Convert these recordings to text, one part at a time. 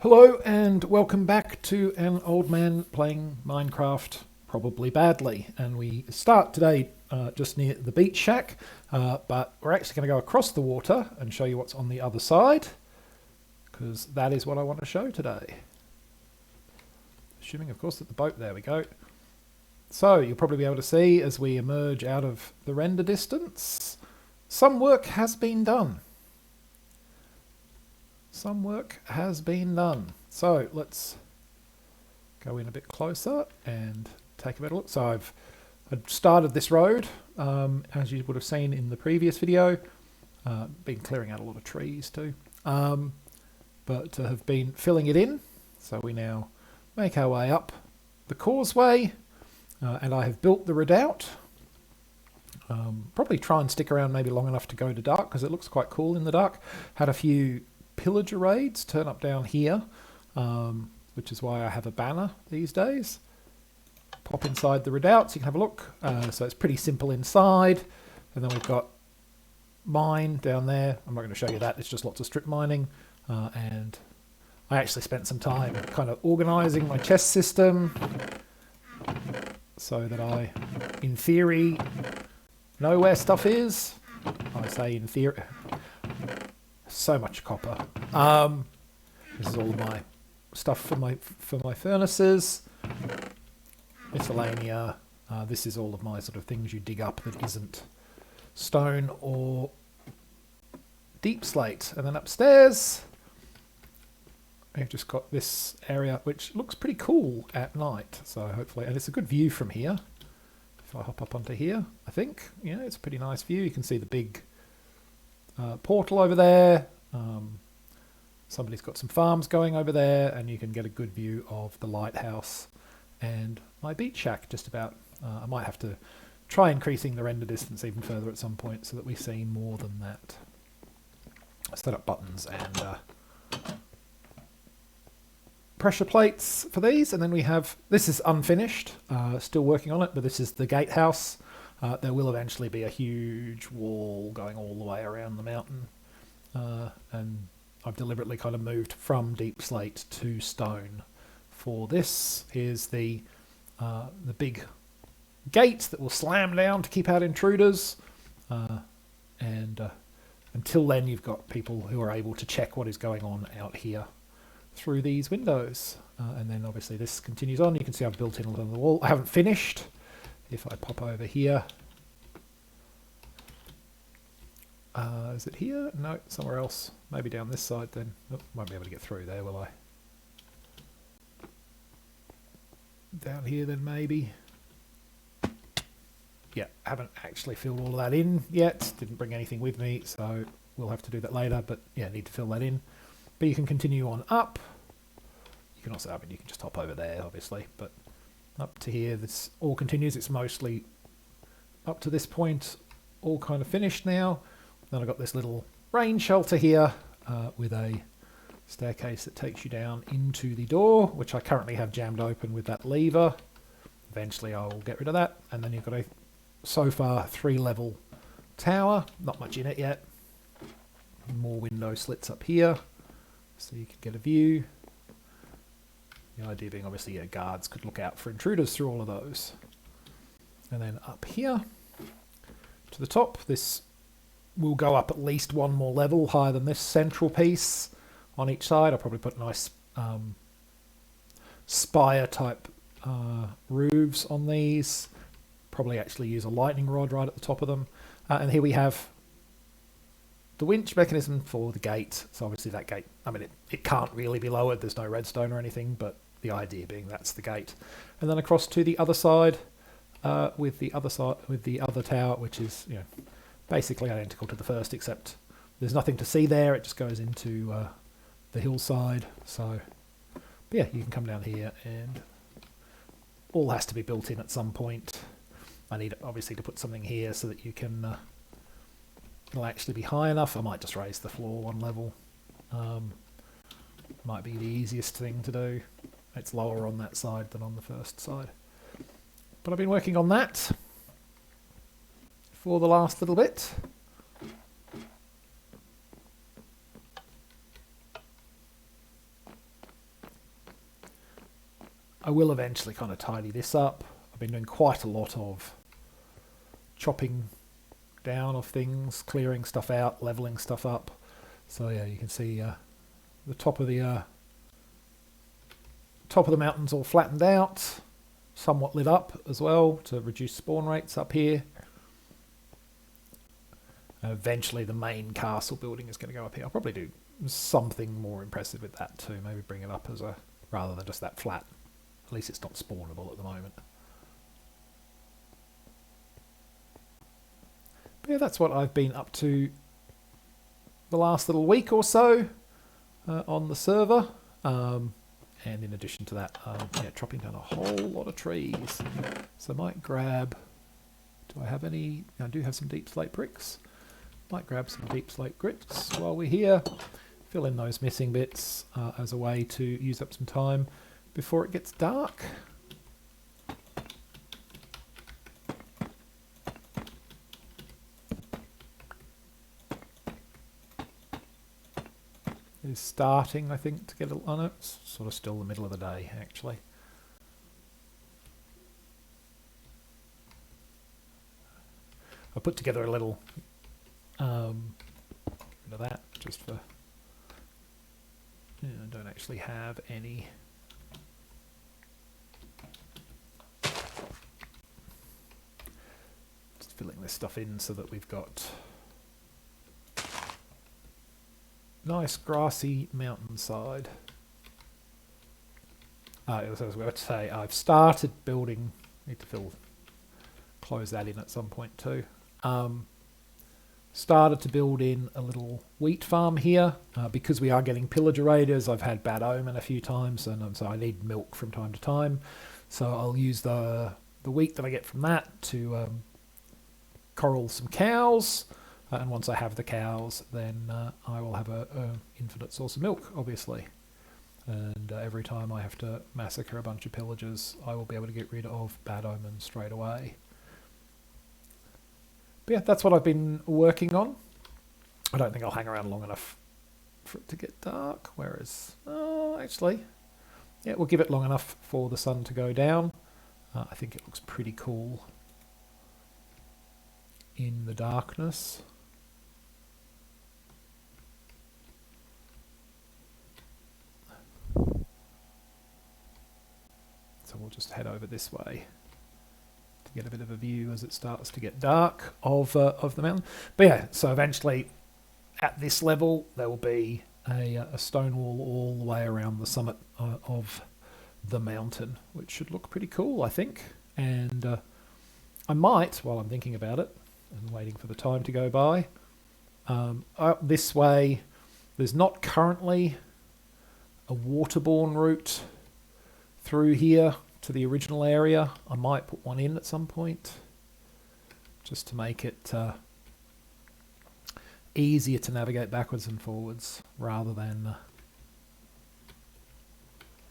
Hello and welcome back to an old man playing Minecraft probably badly, and we start today just near the beach shack, but we're actually going to go across the water and show you what's on the other side, because that is what I want to show today. Assuming of course that the boat, there we go. So you'll probably be able to see as we emerge out of the render distance, some work has been done. Some work has been done. So let's go in a bit closer and take a better look. So I've started this road, as you would have seen in the previous video. Been clearing out a lot of trees too, but have been filling it in. So we now make our way up the causeway, and I have built the redoubt. Probably try and stick around maybe long enough to go to dark, because it looks quite cool in the dark. Had a few pillager raids turn up down here, which is why I have a banner these days. Pop inside the redoubt so you can have a look. So it's pretty simple inside, and then we've got mine down there. I'm not going to show you that, it's just lots of strip mining, and I actually spent some time kind of organising my chest system so that I, in theory, know where stuff is. I say in theory. So much copper. This is all of my stuff for my furnaces. Miscellanea. This is all of my sort of things you dig up that isn't stone or deep slate. And then upstairs, I've just got this area which looks pretty cool at night. So hopefully, and it's a good view from here. If I hop up onto here, I think, yeah, it's a pretty nice view. You can see the big portal over there. Somebody's got some farms going over there, and you can get a good view of the lighthouse and my beach shack just about. I might have to try increasing the render distance even further at some point so that we see more than that. Set up buttons and pressure plates for these, and then we have, this is unfinished, still working on it, but this is the gatehouse. There will eventually be a huge wall going all the way around the mountain, and I've deliberately kind of moved from deep slate to stone for this. Here's the big gate that will slam down to keep out intruders, and until then you've got people who are able to check what is going on out here through these windows, and then obviously this continues on. You can see I've built in a lot of the wall. I haven't finished. If I pop over here, is it here? No, somewhere else. Maybe down this side then. Nope, won't be able to get through there, will I? Down here then maybe. Yeah, haven't actually filled all of that in yet. Didn't bring anything with me, so we'll have to do that later, but yeah, need to fill that in. But you can continue on up. You can also, I mean, you can just hop over there, obviously, but up to here, this all continues. It's mostly up to this point, all kind of finished now. Then I've got this little rain shelter here with a staircase that takes you down into the door, which I currently have jammed open with that lever. Eventually I will get rid of that. And then you've got a, so far, 3-level tower. Not much in it yet. More window slits up here, so you can get a view. The idea being, obviously, yeah, guards could look out for intruders through all of those. And then up here to the top, this will go up at least one more level higher than this central piece on each side. I'll probably put nice spire type roofs on these. Probably actually use a lightning rod right at the top of them. And here we have the winch mechanism for the gate. So obviously that gate, I mean, it can't really be lowered. There's no redstone or anything, but the idea being that's the gate. And then across to the other side, with the other tower, which is, you know, basically identical to the first, except there's nothing to see there. It just goes into the hillside. So, but yeah, you can come down here, and all has to be built in at some point. I need obviously to put something here so that you can. It'll actually be high enough. I might just raise the floor one level. Might be the easiest thing to do. It's lower on that side than on the first side. But I've been working on that for the last little bit. I will eventually kind of tidy this up. I've been doing quite a lot of chopping down of things, clearing stuff out, leveling stuff up. So yeah, you can see the top of the mountain's all flattened out, somewhat lit up as well to reduce spawn rates up here. Eventually the main castle building is going to go up here. I'll probably do something more impressive with that too. Maybe bring it up as a, rather than just that flat. At least it's not spawnable at the moment. But yeah, that's what I've been up to the last little week or so on the server. And in addition to that, yeah, chopping down a whole lot of trees. So I might grab, do I have any? I do have some deep slate bricks. Might grab some deep slate bricks while we're here. Fill in those missing bits as a way to use up some time before it gets dark. It is starting, I think, to get a... Oh no, it's sort of still the middle of the day, actually. I put together a little... rid of that, just for... Yeah, I don't actually have any... Just filling this stuff in so that we've got... nice grassy mountainside. As I was about to say, I've started building... Need to close that in at some point too. Started to build in a little wheat farm here because we are getting pillager raiders. I've had bad omen a few times, and so I need milk from time to time. So I'll use the wheat that I get from that to coral some cows. And once I have the cows, then I will have a infinite source of milk, obviously. And every time I have to massacre a bunch of pillagers, I will be able to get rid of bad omens straight away. But yeah, that's what I've been working on. I don't think I'll hang around long enough for it to get dark. Whereas, actually, yeah, we'll give it long enough for the sun to go down. I think it looks pretty cool in the darkness. So we'll just head over this way to get a bit of a view as it starts to get dark of the mountain. But yeah, so eventually at this level there will be a stone wall all the way around the summit of the mountain, which should look pretty cool, I think. And I might, while I'm thinking about it and waiting for the time to go by, up this way there's not currently a waterborne route through here to the original area. I might put one in at some point just to make it easier to navigate backwards and forwards rather than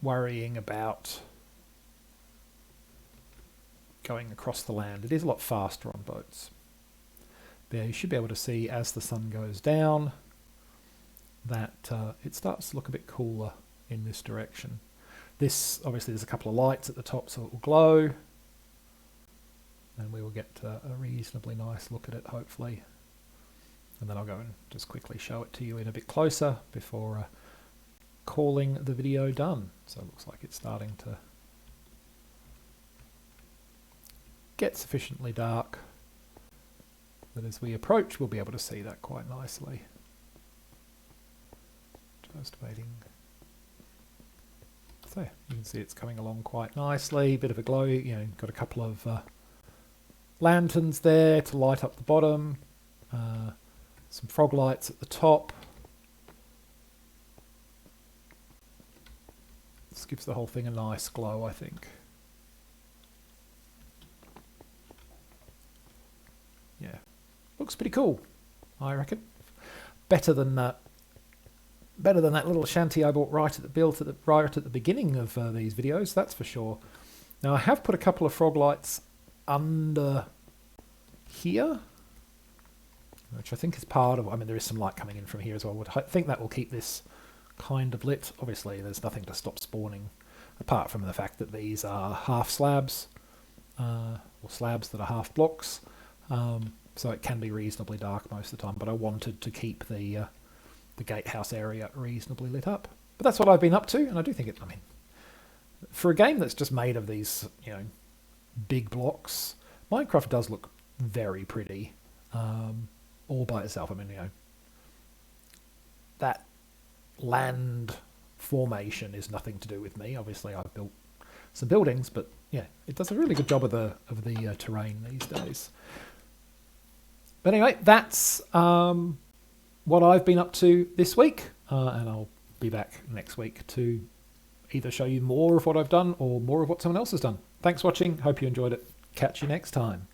worrying about going across the land. It is a lot faster on boats. But yeah, you should be able to see as the sun goes down that it starts to look a bit cooler in this direction. This, obviously there's a couple of lights at the top so it will glow, and we will get a reasonably nice look at it hopefully. And then I'll go and just quickly show it to you in a bit closer before calling the video done. So it looks like it's starting to get sufficiently dark that as we approach we'll be able to see that quite nicely. Just waiting. So you can see it's coming along quite nicely, bit of a glow, you know, got a couple of lanterns there to light up the bottom, some frog lights at the top. This gives the whole thing a nice glow, I think. Yeah, looks pretty cool, I reckon. Better than that little shanty I bought right at the beginning of these videos, that's for sure. Now I have put a couple of frog lights under here, which I think is part of... I mean, there is some light coming in from here as well. I think that will keep this kind of lit. Obviously, there's nothing to stop spawning apart from the fact that these are half slabs, or slabs that are half blocks. So it can be reasonably dark most of the time, but I wanted to keep the gatehouse area reasonably lit up. But that's what I've been up to, and I do think it, I mean, for a game that's just made of these, big blocks, Minecraft does look very pretty, all by itself. I mean, that land formation is nothing to do with me. Obviously, I've built some buildings, but yeah, it does a really good job of the terrain these days. But anyway, that's what I've been up to this week, and I'll be back next week to either show you more of what I've done or more of what someone else has done. Thanks for watching. Hope you enjoyed it. Catch you next time.